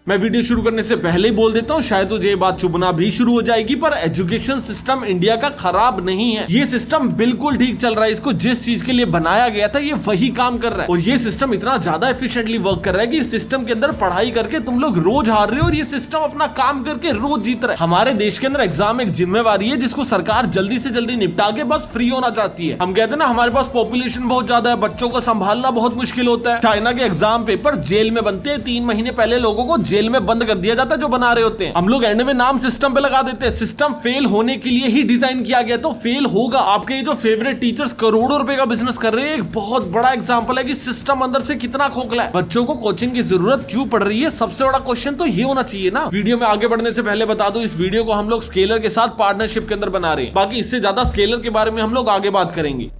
मैं वीडियो शुरू करने से पहले ही बोल देता हूँ, शायद तुझे ये बात चुभना भी शुरू हो जाएगी, पर एजुकेशन सिस्टम इंडिया का खराब नहीं है। ये सिस्टम बिल्कुल ठीक चल रहा है। इसको जिस चीज के लिए बनाया गया था ये वही काम कर रहा है, और ये सिस्टम इतना ज्यादा एफिशिएंटली वर्क कर रहा है कि इस सिस्टम के अंदर पढ़ाई करके तुम लोग रोज हार रहे हो और ये सिस्टम अपना काम करके रोज जीत रहा है। हमारे देश के अंदर एग्जाम एक जिम्मेवारी है जिसको सरकार जल्दी से जल्दी निपटा के बस फ्री होना चाहती है। हम कहते हैं ना, हमारे पास पॉपुलेशन बहुत ज्यादा है, बच्चों को संभालना बहुत मुश्किल होता है। चाइना के एग्जाम पेपर जेल में बनते हैं, 3 महीने पहले लोगों को जेल में बंद कर दिया जाता है जो बना रहे होते हैं। हम लोग एंड में नाम सिस्टम पे लगा देते हैं। सिस्टम फेल होने के लिए ही डिजाइन किया गया, तो फेल होगा। आपके ये जो फेवरेट टीचर्स करोड़ों रुपए का बिजनेस कर रहे हैं, एक बहुत बड़ा एग्जांपल है कि सिस्टम अंदर से कितना खोखला है। बच्चों को कोचिंग की जरूरत क्यों पड़ रही है, सबसे बड़ा क्वेश्चन तो ये होना चाहिए ना। वीडियो में आगे बढ़ने से पहले बता दूं, इस वीडियो को हम लोग स्केलर के साथ पार्टनरशिप के अंदर बना रहे हैं। बाकी इससे ज्यादा स्केलर के बारे में हम लोग आगे बात करेंगे।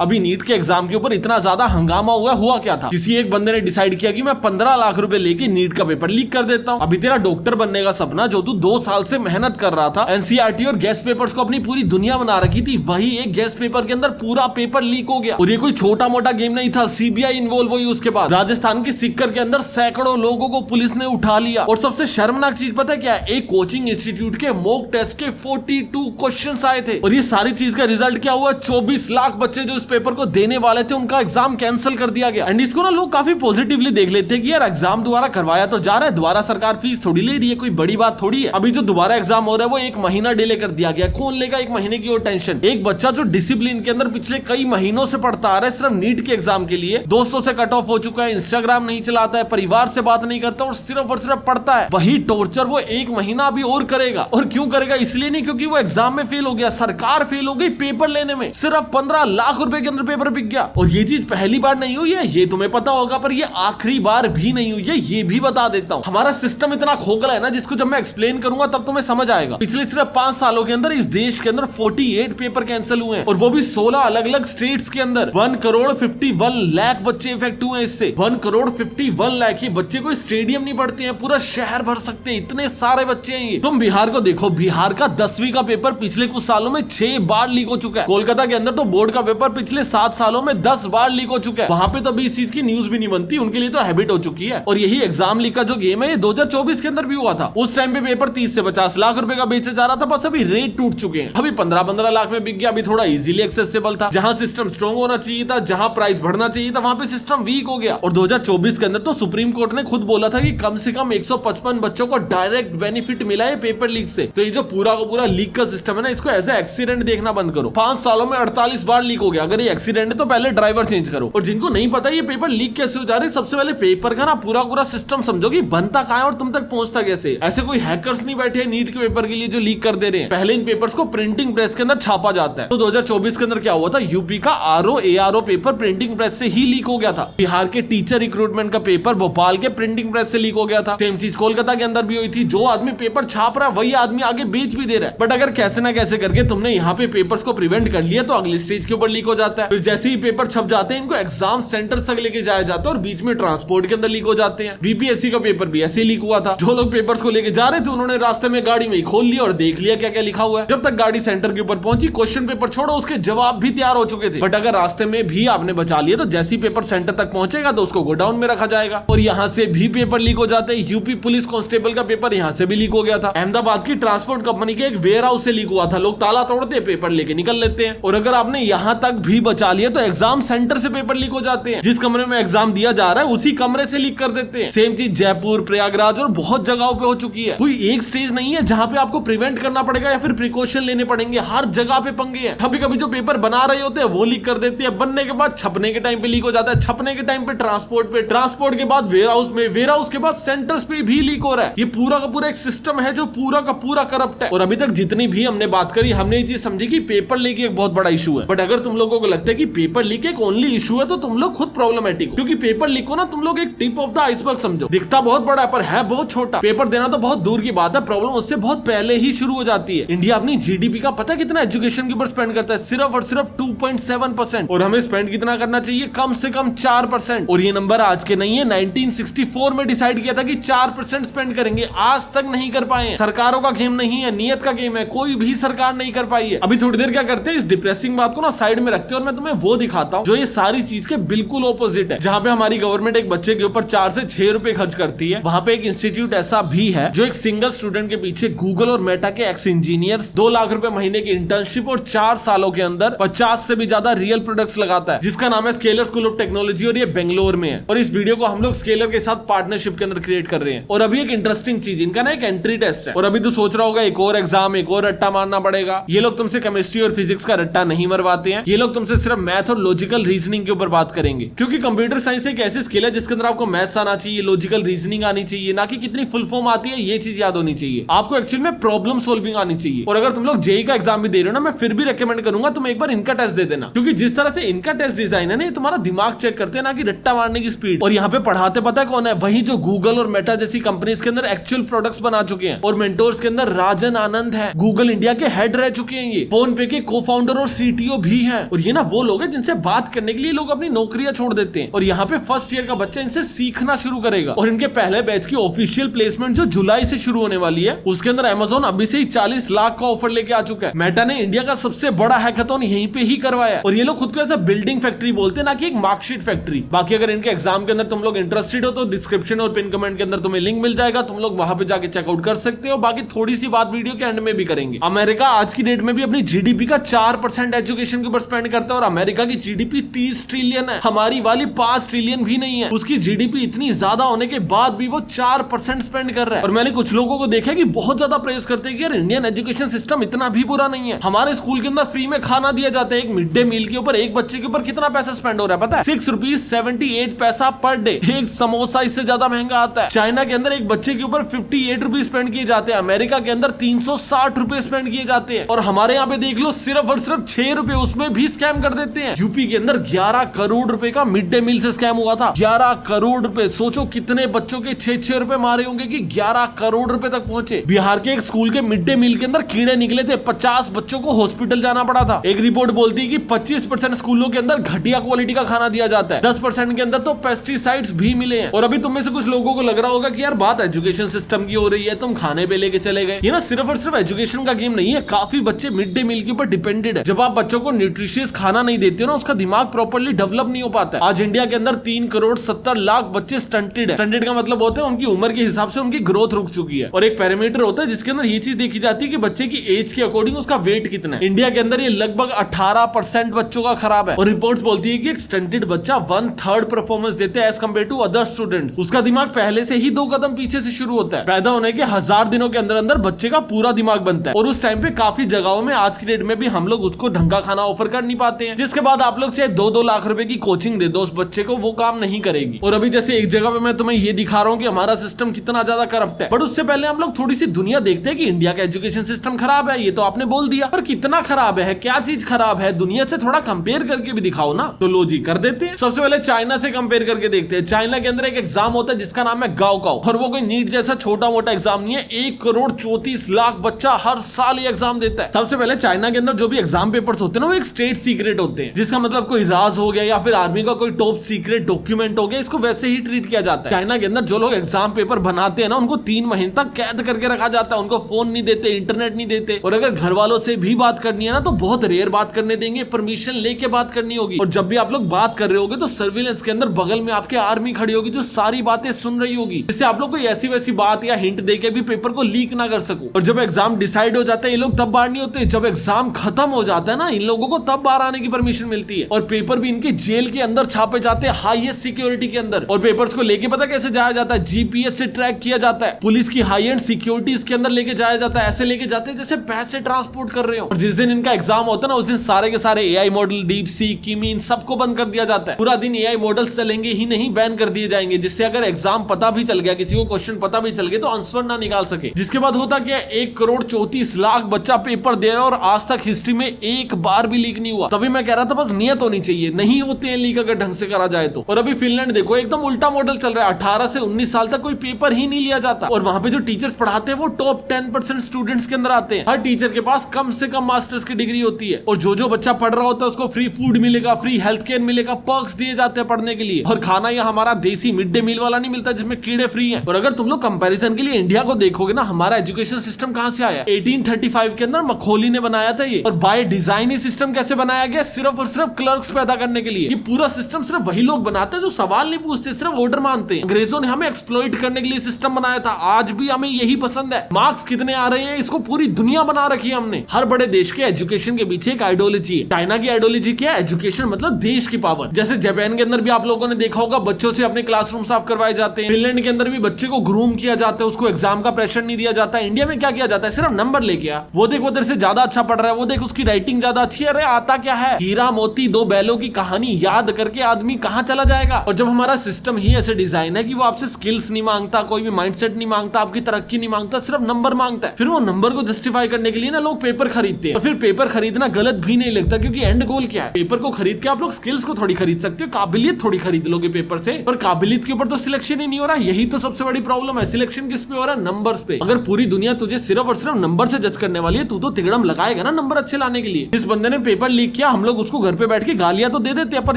अभी नीट के एग्जाम के ऊपर इतना ज्यादा हंगामा हुआ क्या था? किसी एक बंदे ने डिसाइड किया कि मैं 15 लाख रुपए लेके नीट का पेपर लीक कर देता हूं। अभी तेरा डॉक्टर बनने का सपना, जो तू 2 साल से मेहनत कर रहा था, एनसीईआरटी और गेस्ट पेपर्स को अपनी पूरी दुनिया बना रखी थी, वही एक गेस्ट पेपर के अंदर पूरा पेपर लीक हो गया। और ये कोई छोटा मोटा गेम नहीं था, सीबीआई इन्वॉल्व हुई। उसके बाद राजस्थान के सिक्कर के अंदर सैकड़ों लोगों को पुलिस ने उठा लिया। और सबसे शर्मनाक चीज पता है क्या? एक कोचिंग इंस्टीट्यूट के मॉक टेस्ट के 42 क्वेश्चन आए थे, और ये सारी चीज का रिजल्ट क्या हुआ? 24 लाख बच्चे जो इस पेपर को देने वाले थे, उनका एग्जाम कैंसिल कर दिया गया। एंड इसको ना लोग काफी पॉजिटिवली देख लेते हैं कि यार एग्जाम दोबारा करवाया तो जा रहा है, दोबारा सरकार फीस थोड़ी ले रही है, कोई बड़ी बात थोड़ी है। अभी जो दोबारा एग्जाम हो रहा है वो 1 महीना डिले कर दिया गया। कौन लेगा 1 महीने की और टेंशन? एक बच्चा जो डिसिप्लिन के अंदर पिछले कई महीनों से पढ़ता आ रहा है, सिर्फ नीट के एग्जाम के लिए दोस्तों से कट ऑफ हो चुका है, इंस्टाग्राम नहीं चलाता है, परिवार से बात नहीं करता और सिर्फ पढ़ता है, वही टॉर्चर वो 1 महीना अभी और करेगा। और क्यों करेगा? इसलिए नहीं क्योंकि वो एग्जाम में फेल हो गया, सरकार फेल हो गई पेपर लेने में। सिर्फ 15 लाख रुपए के अंदर पेपर बिक गया। और ये चीज पहली बार नहीं हुई है, ये तुम्हें पता होगा, पर ये आखिरी बार भी नहीं हुई है, ये भी बता देता हूं। हमारा सिस्टम इतना खोखला है ना, जिसको जब मैं एक्सप्लेन करूंगा तब तुम्हें समझ आएगा। पिछले सिर्फ 5 सालों के अंदर इस देश के अंदर 48 पेपर कैंसिल हुए हैं, और वो भी 16 अलग अलग स्टेट्स के अंदर। 1,51,00,000 बच्चे इफेक्ट हुए हैं इससे। 1,51,00,000। ये बच्चे कोई स्टेडियम नहीं पढ़ते हैं, पूरा शहर भर सकते हैं, इतने सारे बच्चे हैं ये। तुम बिहार को देखो, बिहार का 10वीं का पेपर पिछले कुछ सालों में 6 बार लीक हो चुका है। कोलकाता के अंदर तो बोर्ड का पेपर पिछले 7 सालों में 10 बार लीक हो चुका है। वहां पे तो अभी इस चीज की न्यूज भी नहीं बनती, उनके लिए तो हैबिट हो चुकी है। और यही एग्जाम लीक का जो गेम है, ये 2024 के अंदर भी हुआ था। उस टाइम पे पेपर 30 से 50 लाख रुपए का बेचा जा रहा था, बस अभी रेट टूट चुके हैं। अभी 15-15 लाख में बिक गया। अभी थोड़ा इजीली एक्सेसिबल था। जहां सिस्टम स्ट्रॉन्ग होना चाहिए था, जहां प्राइस बढ़ना चाहिए था, वहां पे सिस्टम वीक हो गया। और 2024 के अंदर तो सुप्रीम कोर्ट ने खुद बोला था कि कम से कम 155 बच्चों को डायरेक्ट बेनिफिट मिला है पेपर लीक से। तो ये जो पूरा का पूरा लीक का सिस्टम है ना, इसको एज ए एक्सीडेंट देखना बंद करो। 5 सालों में 48 बार लीक हो गया। अगर ये एक्सीडेंट है तो पहले ड्राइवर चेंज करो। और जिनको नहीं पता ये पेपर लीक कैसे हो जा रहे, सबसे पहले पेपर का ना पूरा सिस्टम समझो कि बनता कहां है और तुम तक पहुंचता कैसे। ऐसे कोई हैकर्स नहीं बैठे हैं नीट के पेपर के लिए जो लीक कर दे रहे हैं। पहले इन पेपर्स को प्रिंटिंग प्रेस के अंदर छापा जाता है। तो 2024 के अंदर क्या हुआ था? यूपी का आरओ पेपर प्रिंटिंग प्रेस से ही लीक हो गया था। बिहार के टीचर रिक्रूटमेंट का पेपर भोपाल के प्रिंटिंग प्रेस से लीक हो गया था। सेम चीज कोलकाता के अंदर भी हुई थी। जो आदमी पेपर छाप रहा है वही आदमी आगे बेच भी दे रहा है। बट अगर कैसे ना कैसे करके तुमने यहाँ पे पेपर्स को प्रिवेंट कर लिया तो अगली स्टेज के ऊपर लीक हो जाता है। फिर जैसे ही पेपर छप जाते हैं, इनको एग्जाम सेंटर तक लेके जाया जाता है और बीच में ट्रांसपोर्ट के अंदर लीक हो जाते हैं। बीपीएससी का पेपर भी ऐसे लीक हुआ था। जो लोग पेपर्स को लेके जा रहे थे, उन्होंने रास्ते में गाड़ी में ही खोल लिया और देख लिया क्या क्या लिखा हुआ है। जब तक गाड़ी सेंटर के ऊपर पहुंची, क्वेश्चन पेपर छोड़ो, उसके जवाब भी तैयार हो चुके थे। बट अगर रास्ते में भी आपने बचा लिया तो जैसे ही पेपर सेंटर तक पहुंचेगा तो उसको गोडाउन में रखा जाएगा। और यहाँ से भी पेपर लीक हो जाते हैं। यूपी पुलिस कांस्टेबल का पेपर यहाँ से भी लीक हो गया था। अहमदाबाद की ट्रांसपोर्ट कंपनी के एक वेयर हाउस से लीक हुआ था। लोग ताला तोड़ते हैं, पेपर लेके निकल लेते हैं। और अगर आपने यहाँ तक भी बचा लिया तो एग्जाम सेंटर से पेपर लीक हो जाते हैं। जिस कमरे में एग्जाम दिया जा रहा है उसी कमरे से लीक कर देते हैं। सेम चीज जयपुर, प्रयागराज और बहुत जगहों पे हो चुकी है। कोई एक स्टेज नहीं है जहां पे आपको प्रिवेंट करना पड़ेगा या फिर प्रिकॉशन लेने पड़ेंगे। हर जगह पे पंगे हैं। कभी कभी जो पेपर बना रहे होते हैं वो लीक कर देते हैं, बनने के बाद छपने के टाइम पे लीक हो जाता है, छपने के टाइम पे ट्रांसपोर्ट के बाद वेयर हाउस में, वेयर हाउस के बाद सेंटर्स पे भी लीक हो रहा है। ये पूरा का पूरा एक सिस्टम है जो पूरा का पूरा करप्ट है। और अभी तक जितनी भी हमने बात करी, हमने ये चीज समझी कि पेपर लीक एक बहुत बड़ा इशू है। बट अगर तुम लोगों को लगता है कि पेपर लीक एक ओनली इशू है तो तुम लोग खुद प्रॉब्लमेटिक हो। क्योंकि पेपर लीक को ना तुम लोग एक टिप ऑफ द आइसबर्ग समझो। दिखता बहुत बड़ा है पर है बहुत छोटा। पेपर देना तो बहुत दूर की बात है, प्रॉब्लम उससे बहुत पहले ही शुरू हो जाती है। इंडिया अपनी जीडीपी का पता कितना एजुकेशन के ऊपर स्पेंड करता है? सिर्फ और सिर्फ 2.7%। और हमें स्पेंड कितना करना चाहिए? कम से कम 4%। और ये नंबर आज के नहीं है, 1964 में डिसाइड किया था कि 4% स्पेंड करेंगे। आज तक नहीं कर पाए हैं। सरकारों का गेम नहीं है, नियत का गेम है। कोई भी सरकार नहीं कर पाई है। अभी थोड़ी देर क्या करते हैं, इस डिप्रेसिंग बात को ना साइड में रखते सकते हो। और मैं तुम्हें वो दिखाता हूँ जो ये सारी चीज के बिल्कुल ऑपोजिट है। जहाँ पे हमारी गवर्नमेंट एक बच्चे के ऊपर 4 से 6 रुपए खर्च करती है, वहाँ पे एक इंस्टीट्यूट ऐसा भी है जो एक सिंगल स्टूडेंट के पीछे गूगल और मेटा के एक्स इंजीनियर्स 2 लाख रुपए महीने की इंटर्नशिप और 4 सालों के अंदर 50 से भी ज्यादा रियल प्रोडक्ट्स लगाता है, जिसका नाम है स्केलर स्कूल ऑफ टेक्नोलॉजी और ये बेंगलोर में है। और इस वीडियो को हम लोग स्केलर के साथ पार्टनरशिप के अंदर क्रिएट कर रहे हैं। और अभी एक इंटरेस्टिंग चीज, इनका ना एक एंट्री टेस्ट है। और अभी तो सोच रहा होगा एक और एग्जाम, एक और रट्टा मारना पड़ेगा। ये लोग तुमसे केमिस्ट्री और फिजिक्स का रट्टा नहीं मरवाते हैं, ये लोग तुमसे सिर्फ मैथ और लॉजिकल रीजनिंग के ऊपर बात करेंगे। क्योंकि कंप्यूटर साइंस एक ऐसी स्किल है जिसके अंदर आपको मैथ्स आना चाहिए, लॉजिकल रीजनिंग आनी चाहिए, ना कि कितनी फुल फॉर्म आती है ये चीज याद होनी चाहिए। आपको एक्चुअली में प्रॉब्लम सॉल्विंग आनी चाहिए। और अगर तुम लोग जेई का एग्जाम भी दे रहे हो ना, मैं फिर भी रेकमेंड करूंगा तुम एक बार इनका टेस्ट दे देना। क्योंकि जिस तरह से इनका टेस्ट डिजाइन है ना, ये तुम्हारा दिमाग चेक करते हैं ना कि रट्टा मारने की स्पीड। और यहाँ पे पढ़ाते पता है कौन है? वही जो गूगल और मेटा जैसी कंपनीज के अंदर एक्चुअल प्रोडक्ट्स बना चुके हैं। और मेंटोर्स के अंदर राजन आनंद है, गूगल इंडिया के हेड रह चुके हैं, ये फोन पे के को-फाउंडर और सीटीओ भी हैं। और ये ना वो लोग हैं जिनसे बात करने के लिए लोग अपनी नौकरियां छोड़ देते हैं। और यहाँ पे फर्स्ट ईयर का बच्चा इनसे सीखना शुरू करेगा। और इनके पहले बैच की ऑफिशियल प्लेसमेंट जो जुलाई से शुरू होने वाली है, उसके अंदर अमेज़न अभी से ही 40 लाख का ऑफर लेके आ चुका है। मेटा ने इंडिया का सबसे बड़ा हैकाथॉन यहीं पे ही करवाया। और ये लोग खुद को ऐसा बिल्डिंग फैक्ट्री बोलते हैं, ना कि एक मार्कशीट फैक्ट्री। बाकी अगर इनके एग्जाम के अंदर तुम लोग इंटरेस्टेड हो तो डिस्क्रिप्शन और पिन कमेंट के अंदर तुम्हें लिंक मिल जाएगा, तुम लोग वहां पे जाके चेकआउट कर सकते हो। बाकी थोड़ी सी बात वीडियो के एंड में भी करेंगे। अमेरिका आज की डेट में भी अपनी जीडीपी का 4% एजुकेशन के ऊपर स्पेंड करता है। और अमेरिका की जीडीपी 30 ट्रिलियन है, हमारी वाली 5 ट्रिलियन भी नहीं है। उसकी जीडीपी इतनी ज्यादा होने के बाद भी वो 4% स्पेंड कर रहा है। और मैंने कुछ लोगों को देखा कि बहुत ज्यादा प्रेज करते हैं कि यार इंडियन एजुकेशन सिस्टम इतना भी बुरा नहीं है। हमारे स्कूल के अंदर फ्री में खाना दिया जाता है। एक मिड डे मील के ऊपर एक बच्चे के ऊपर कितना पैसा स्पेंड हो रहा है पता है? 6 रुपीज 78 पैसा पर डे। एक समोसा इससे ज्यादा महंगा आता है। चाइना के अंदर एक बच्चे के ऊपर 58 रुपीज स्पेंड किए जाते हैं। अमेरिका के अंदर 360 रुपए स्पेंड किए जाते हैं। और हमारे यहाँ पे देख लो सिर्फ और सिर्फ 6 रुपए, उसमें भी स्कैम कर देते हैं। यूपी के अंदर 11 करोड़ रुपए का मिड डे मील से स्कैम हुआ था। 11 करोड़ रुपए, सोचो कितने बच्चों के 6-6 रुपए मारे होंगे कि 11 करोड़ रुपए तक पहुंचे। बिहार के एक स्कूल के मिड डे मील के अंदर कीड़े निकले थे, 50 बच्चों को हॉस्पिटल जाना पड़ा था। एक रिपोर्ट बोलती है कि 25% स्कूलों के अंदर घटिया क्वालिटी का खाना दिया जाता है। 10% के अंदर तो पेस्टिसाइड्स भी मिले हैं। और अभी तुम में से कुछ लोगों को लग रहा होगा कि यार बात एजुकेशन सिस्टम की हो रही है, तुम खाने पे लेके चले गए। ये ना सिर्फ और सिर्फ एजुकेशन का गेम नहीं है, काफी बच्चे मिड डे मील के ऊपर डिपेंडेड है। जब आप बच्चों को न्यूट्रिशियस खाना नहीं देते हो ना, उसका दिमाग प्रॉपर्ली डेवलप नहीं हो पाता है। आज इंडिया के अंदर 3 करोड़ 70 लाख बच्चे स्टंटेड है। स्टंटेड का मतलब होता है उनकी उम्र के हिसाब से उनकी ग्रोथ रुक चुकी है। और एक पैरामीटर होता है जिसके अंदर ये चीज देखी जाती है कि बच्चे की एज के अकॉर्डिंग उसका वेट कितना है। इंडिया के अंदर ये लगभग 18% बच्चों का खराब है। और रिपोर्ट्स बोलती है कि एक स्टंटेड बच्चा 1/3 परफॉर्मेंस देते हैं as compare to other students. उसका दिमाग पहले से ही 2 कदम पीछे से शुरू होता है। पैदा होने के 1000 दिनों के अंदर अंदर बच्चे का पूरा दिमाग बनता है। और उस टाइम पे काफी जगहों में आज की डेट में भी हम लोग उसको ढंग का खाना ऑफर कर नहीं पाते हैं। जिसके बाद आप लोग चाहे 2-2 लाख रुपए की कोचिंग दे दो उस बच्चे को, वो काम नहीं करेगी। और अभी जैसे एक जगह पे मैं तुम्हें ये दिखा रहा हूँ कि हमारा सिस्टम कितना ज्यादा करप्ट है, बट उससे पहले हम लोग थोड़ी सी दुनिया देखते हैं कि इंडिया का एजुकेशन सिस्टम खराब है। ये तो आपने बोल दिया, पर कितना खराब है, क्या चीज खराब है, दुनिया से थोड़ा कंपेयर करके भी दिखाओ ना। तो लो जी कर देते हैं। सबसे पहले चाइना से कंपेयर करके देखते हैं। चाइना के अंदर एक एग्जाम होता है जिसका नाम है गाओकाओ। और वो कोई नीट जैसा छोटा मोटा एग्जाम नहीं है। 1 करोड़ 34 लाख बच्चा हर साल ये एग्जाम देता है। सबसे पहले चाइना के अंदर जो भी एग्जाम पेपर्स होते हैं ना, वो एक स्टेट सीक्रेट होते हैं, जिसका मतलब कोई राज हो गया या फिर आर्मी का कोई टॉप सीक्रेट डॉक्यूमेंट हो गया, इसको वैसे ही ट्रीट किया जाता है। चाइना के अंदर जो लोग एग्जाम पेपर बनाते हैं ना, उनको 3 महीने तक कैद करके रखा जाता है। उनको फोन नहीं देते, इंटरनेट नहीं देते। और अगर घर वालों से भी बात करनी है ना, तो बहुत रेयर बात करने देंगे, परमिशन लेके बात करनी होगी। और जब भी आप लोग बात कर रहे होगे तो सर्विलेंस के अंदर बगल में आपके आर्मी खड़ी होगी जो सारी बातें सुन रही होगी, जिससे आप लोग कोई ऐसी वैसी बात या हिंट देके भी पेपर को लीक ना कर सको। और जब एग्जाम डिसाइड हो जाता है, ये लोग तब बाहर नहीं होते। जब एग्जाम खत्म हो जाता है ना, इन लोगों को तब बाहर आने की परमिशन मिलती है। और पेपर भी इनके जेल के अंदर छापे जाते हैं, हाईएस्ट सिक्योरिटी के अंदर। और पेपर्स को लेके पता कैसे जाया जाता है? जीपीएस से ट्रैक किया जाता है। पुलिस की हाई एंड सिक्योरिटी इसके अंदर लेके जाया जाता है। ऐसे लेके जाते हैं जैसे पैसे ट्रांसपोर्ट कर रहे हो। और जिस दिन इनका एग्जाम होता है ना, उस दिन सारे के सारे एआई मॉडल, डीप सीक, किमी, इन सबको बंद कर दिया जाता है। पूरा दिन एआई मॉडल्स चलेंगे ही नहीं, बैन कर दिए जाएंगे, जिससे अगर एग्जाम पता भी चल गया, किसी को क्वेश्चन पता भी चल गया, तो आंसर ना निकाल सके। जिसके बाद होता क्या, 1 करोड़ 34 लाख बच्चा पेपर दे रहा है और आज तक हिस्ट्री में एक बार भी लीक नहीं हुआ। तभी मैं कह रहा था बस नियत होनी चाहिए, नहीं होते हैं लीक अगर ढंग से करा जाए तो। और अभी फिनलैंड देखो, एकदम उल्टा मॉडल चल रहा है। 18 से 19 साल तक कोई पेपर ही नहीं लिया जाता। और वहां पे जो टीचर्स पढ़ाते हैं वो टॉप 10% स्टूडेंट्स के अंदर आते हैं। हर टीचर के पास कम से कम मास्टर्स की डिग्री होती है। और जो बच्चा पढ़ रहा होता है उसको फ्री फूड मिलेगा, फ्री हेल्थ केयर मिलेगा, पर्क्स दिए जाते हैं पढ़ने के लिए। और खाना यह हमारा देसी मिड डे मील वाला नहीं मिलता जिसमें कीड़े फ्री हैं। और अगर तुम लोग कंपैरिजन के लिए इंडिया को देखोगे ना, हमारा एजुकेशन सिस्टम कहां से आया? 1835 के अंदर मखोली ने बनाया था ये। और बाय डिजाइन ये सिस्टम कैसे बनाया बनाया गया सिर्फ और सिर्फ क्लर्क्स पैदा करने के लिए। ये पूरा सिस्टम सिर्फ वही लोग बनाते हैं जो सवाल नहीं पूछते, सिर्फ ऑर्डर मानते हैं। अंग्रेजों ने हमें एक्सप्लॉइट करने के लिए सिस्टम बनाया था, आज भी हमें यही पसंद है। मार्क्स कितने आ रहे हैं, इसको पूरी दुनिया बना रखी है हमने। हर बड़े देश के एजुकेशन के पीछे एक आइडियोलॉजी है। चाइना की आइडियोलॉजी क्या है? एजुकेशन मतलब देश की पावर। जैसे जापान के अंदर भी आप लोगों ने देखा होगा, बच्चों से अपने क्लासरूम साफ करवाए जाते हैं। फिनलैंड के अंदर भी बच्चे को ग्रूम किया जाता है, उसको एग्जाम का प्रेशर नहीं दिया जाता। इंडिया में क्या किया जाता है? सिर्फ नंबर लेके आ, वो देख वो तेरे से ज्यादा अच्छा पढ़ रहा है, वो देख उसकी राइटिंग ज्यादा अच्छी है। अरे आता क्या है? हीरा मोती दो बैलों की कहानी याद करके आदमी कहां चला जाएगा। और जब हमारा सिस्टम ही ऐसे डिजाइन है कि वो आपसे स्किल्स नहीं मांगता, कोई भी माइंडसेट नहीं मांगता, आपकी तरक्की नहीं मांगता, सिर्फ नंबर मांगता है। फिर वो नंबर को जस्टिफाई करने के लिए ना लोग पेपर खरीदते हैं। और फिर पेपर खरीदना गलत भी नहीं लगता, क्योंकि एंड गोल क्या है? पेपर को खरीद के आप लोग स्किल्स को थोड़ी खरीद सकते हो, काबिलियत थोड़ी खरीद लोगे पेपर से। पर काबिलियत के ऊपर तो सिलेक्शन ही नहीं हो रहा। यही तो सबसे बड़ी प्रॉब्लम है। सिलेक्शन किस पे हो रहा है? नंबर्स पे। अगर पूरी दुनिया तुझे सिर्फ और सिर्फ नंबर से जज करने वाली है, तू तो तिगड़म लगाएगा ना नंबर अच्छे लाने के लिए। इस बंदे ने पेपर लीक किया, हम लोग उसको घर पे बैठ के गालियां तो दे देते हैं, पर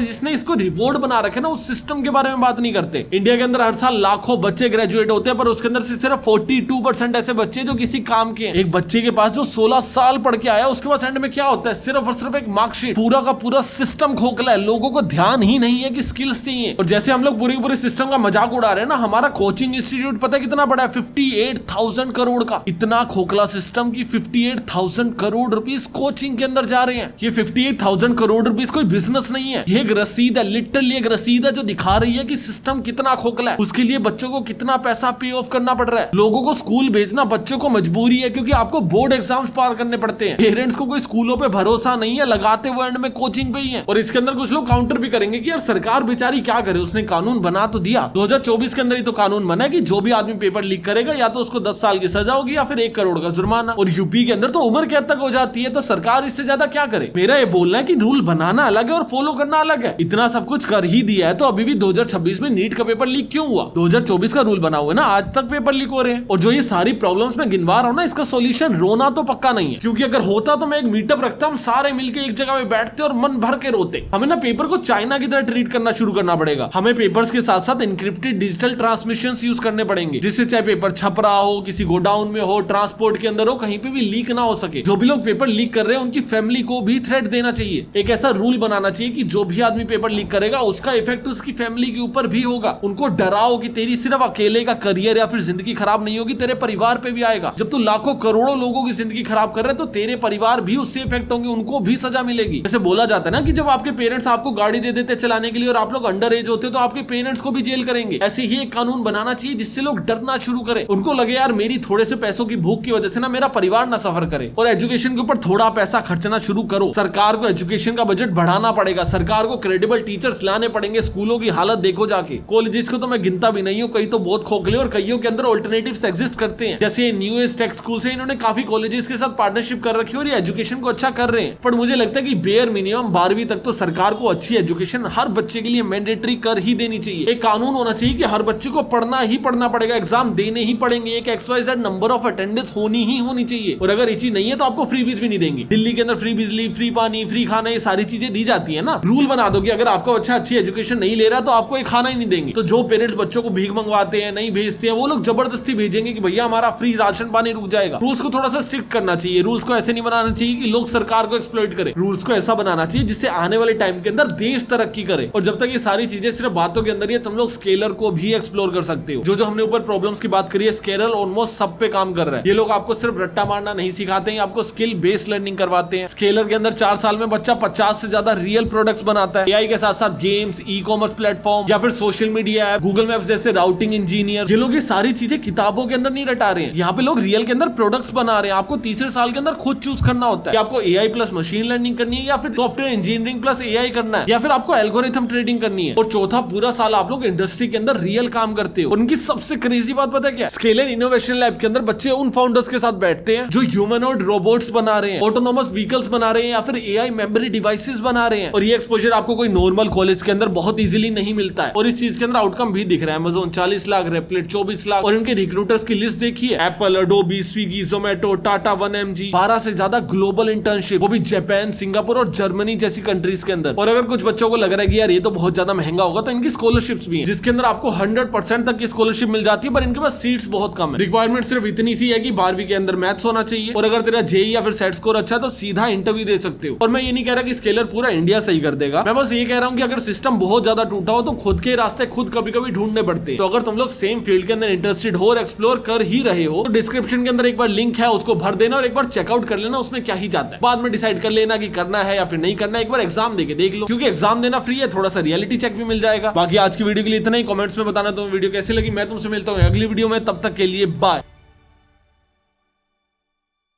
जिसने इसको रिवॉर्ड बना रखे ना, उस सिस्टम के बारे में बात नहीं करते। इंडिया के अंदर हर साल लाखों बच्चे ग्रेजुएट होते हैं, पर उसके अंदर से सिर्फ 42% ऐसे बच्चे जो किसी काम के हैं। एक बच्चे के पास जो 16 साल पढ़ के आया, उसके पास एंड में क्या होता है? सिर्फ और सिर्फ एक मार्कशीट। पूरा का पूरा सिस्टम खोखला है, लोगों को ध्यान ही नहीं है कि स्किल्स चाहिए। और जैसे हम लोग पूरे सिस्टम का मजाक उड़ा रहे हैं ना, हमारा कोचिंग इंस्टीट्यूट पता है कितना बड़ा है? 58,000 करोड़ का। इतना खोखला सिस्टम की 58,000 करोड़ रुपीस कोचिंग के अंदर जा रहे हैं। ये 58,000 करोड़ रुपीस कोई बिजनेस नहीं है, ये एक रसीद है, लिटरली एक रसीद है जो दिखा रही है कि सिस्टम कितना खोखला है। उसके लिए बच्चों को कितना पैसा पे ऑफ करना पड़ रहा है। लोगों को स्कूल भेजना बच्चों को मजबूरी है, क्योंकि आपको बोर्ड एग्जाम्स पार करने पड़ते हैं। पेरेंट्स को कोई स्कूलों पे भरोसा नहीं है, लगाते वो एंड में कोचिंग पे ही है। और इसके अंदर कुछ लोग काउंटर भी करेंगे कि यार सरकार बेचारी क्या करे, उसने कानून बना तो दिया। 2024 के अंदर ही तो कानून बना है कि जो भी आदमी पेपर लीक करेगा या तो उसको 10 साल की सजा होगी या फिर 1 करोड़ का जुर्माना। और यूपी के अंदर तो उम्र कैद तक हो जाती है, तो सरकार इससे ज्यादा क्या करे? मेरा ये बोलना है कि रूल बनाना अलग है और फॉलो करना अलग है। इतना सब कुछ कर ही दिया है तो अभी भी 2026 में नीट का पेपर लीक क्यों हुआ? 2024 का रूल बना हुआ है ना, आज तक पेपर लीक हो रहे हैं। और जो ये सारी प्रॉब्लम्स में गिनवा रहा हूं ना, इसका सॉल्यूशन रोना तो पक्का नहीं है, क्योंकि अगर होता तो मैं एक मीटअप रखता, हम सारे मिलकर एक जगह में बैठते और मन भर के रोते। हमें ना पेपर को चाइना की तरह ट्रीट करना शुरू करना पड़ेगा। हमें पेपर्स के साथ साथ इंक्रिप्टेड डिजिटल ट्रांसमिशन यूज करने पड़ेंगे, जिससे चाहे पेपर छप रहा हो, किसी गोडाउन में हो, ट्रांसपोर्ट के अंदर हो, कहीं पे भी लीक ना हो सके। जो भी लोग पेपर लीक कर रहे हैं उनकी फैमिली को भी थ्रेट देना चाहिए। एक ऐसा रूल बनाना चाहिए कि जो भी आदमी पेपर लीक करेगा उसका इफेक्ट उसकी फैमिली के ऊपर भी होगा। उनको डराओ कि तेरी सिर्फ अकेले का करियर या फिर जिंदगी खराब नहीं होगी, तेरे परिवार पे भी आएगा। जब तू लाखों करोड़ों लोगों की जिंदगी खराब कर रहे तो तेरे परिवार भी उससे इफेक्ट होंगे, उनको भी सजा मिलेगी। जैसे बोला जाता है ना कि जब आपके पेरेंट्स आपको गाड़ी दे देते चलाने के लिए और आप लोग अंडर एज होते तो आपके पेरेंट्स को भी जेल करेंगे। ऐसे ही एक कानून बनाना चाहिए जिससे लोग डरना शुरू करें। उनको लगे यार मेरी थोड़े से पैसों की भूख की वजह से ना मेरा परिवार ना सफर करे। और एजुकेशन के ऊपर थोड़ा पैसा खर्चना शुरू करो। सरकार को एजुकेशन का बजट बढ़ाना पड़ेगा, सरकार को क्रेडिबल टीचर्स लाने पड़ेंगे। स्कूलों की हालत देखो जाके, कॉलेजेस को तो मैं गिनता भी नहीं हूँ, कई तो बहुत खोखले और कईयों के अंदर ऑल्टरनेटिव्स एग्जिस्ट करते हैं। जैसे न्यू एज टेक स्कूल से इन्होंने काफी कॉलेजेस के साथ पार्टनरशिप कर रखी है और ये एजुकेशन को अच्छा कर रहे हैं। पर मुझे लगता है कि बेयर मिनिमम 12वीं तक तो सरकार को अच्छी एजुकेशन हर बच्चे के लिए मैंडेटरी कर ही देनी चाहिए। एक कानून होना चाहिए कि हर बच्चे को पढ़ना ही पढ़ना पड़ेगा, एग्जाम देने ही पड़ेंगे, एक XYZ नंबर ऑफ अटेंडेंस होनी ही होनी चाहिए। और अगर ये चीज नहीं है तो आपको फ्री बीज भी नहीं देंगे। दिल्ली के अंदर फ्री बिजली, फ्री पानी, फ्री खाना, ये सारी चीजें दी जाती है ना। रूल बना दो कि अगर आपका बच्चा अच्छी एजुकेशन नहीं ले रहा तो आपको ये खाना ही नहीं देंगे। तो जो पेरेंट्स बच्चों को भीख मंगवाते हैं, नहीं भेजते हैं, वो लोग जबरदस्ती भेजेंगे कि भैया हमारा फ्री राशन पानी रुक जाएगा। रूल्स को थोड़ा सा स्ट्रिक्ट करना चाहिए। रूल्स को ऐसे नहीं बनाना चाहिए कि लोग सरकार को एक्सप्लॉइट करें। रूल्स को ऐसा बनाना चाहिए जिससे आने वाले टाइम के अंदर देश तरक्की करे। और जब तक ये सारी चीजें सिर्फ बातों के अंदर ही है, तुम लोग स्केलर को भी एक्सप्लोर कर सकते हो। जो हमने ऊपर प्रॉब्लम्स की बात करी है, स्केलर ऑलमोस्ट सब पे काम कर रहा है। ये लोग आपको सिर्फ रट्टा मारना नहीं सिखाते हैं, आपको स्किल बेस्ड लर्निंग करवाते हैं। स्केलर के अंदर 4 साल में बच्चा 50 से ज्यादा रियल प्रोडक्ट्स बनाता है। एआई के साथ साथ गेम्स, ई-कॉमर्स प्लेटफॉर्म या फिर social media app, Google maps जैसे राउटिंग इंजीनियर। ये लोग ये सारी चीजें किताबों के अंदर नहीं रटा रहे हैं, यहाँ पे लोग रियल के अंदर प्रोडक्ट्स बना रहे हैं। आपको तीसरे साल के अंदर खुद चूज करना होता है कि आपको एआई प्लस मशीन लर्निंग करनी है या फिर सॉफ्टवेयर इंजीनियरिंग प्लस एआई करना है या फिर आपको एल्गोरिथम ट्रेडिंग करनी है। और चौथा पूरा साल आप लोग इंडस्ट्री के अंदर रियल काम करते हो। और उनकी सबसे क्रेजी बात पता है क्या? स्केलर इनोवेशन लैब के अंदर बच्चे उन फाउंडर्स के साथ बैठते हैं जो ह्यूमनॉइड रोबोट्स बना रहे हैं, ऑटोनोमस व्हीकल्स बना रहे हैं या फिर एआई मेमोरी डिवाइसेस बना रहे हैं। और ये एक्सपोजर आपको कोई नॉर्मल कॉलेज के अंदर बहुत इजीली नहीं मिलता है। और इस चीज के अंदर आउटकम भी दिख रहा है। Amazon 40 लाख, रेपलेट 24 लाख। और इनके रिक्रूटर्स की लिस्ट देखिए, Apple, Adobe, Swiggy, Zomato, Tata, 1mg, 12 से ज्यादा ग्लोबल इंटर्नशिप, वो भी जापान, सिंगापुर और जर्मनी जैसी कंट्रीज के अंदर। और अगर कुछ बच्चों को लग रहा है कि यार ये तो बहुत ज्यादा महंगा होगा, तो इनकी स्कॉलरशिप्स भी हैं जिसके अंदर आपको 100% तक की स्कॉलरशिप मिल जाती है। पर इनके पास सीट्स बहुत कम है। रिक्वायरमेंट सिर्फ इतनी सी है कि 12वीं के अंदर मैथ्स होना चाहिए और अगर तेरा जेई या फिर सेट स्कोर अच्छा है तो सीधा इंटरव्यू दे सकते हो। और और मैं ये नहीं कह रहा कि स्केलर पूरा इंडिया सही कर देगा, मैं बस ये कह रहा हूँ कि अगर सिस्टम बहुत ज्यादा टूटा हो तो खुद के रास्ते खुद कभी कभी ढूंढने पड़ते हैं। तो अगर तुम लोग सेम फील्ड के अंदर इंटरेस्टेड हो और एक्सप्लोर कर ही रहे हो तो डिस्क्रिप्शन के अंदर एक बार लिंक है, उसको भर देना और एक बार चेकआउट कर लेना उसमें क्या ही जाता है। बाद में डिसाइड कर लेना कि करना है या फिर नहीं करना, एक बार एग्जाम देके देख लो, क्योंकि एग्जाम देना फ्री है, थोड़ा सा रियलिटी चेक भी मिल जाएगा। बाकी आज की वीडियो के लिए इतना ही। कमेंट्स में बताना तुम्हें वीडियो कैसी लगी। मैं तुमसे मिलता हूँ अगली वीडियो में, तब तक के लिए बाय।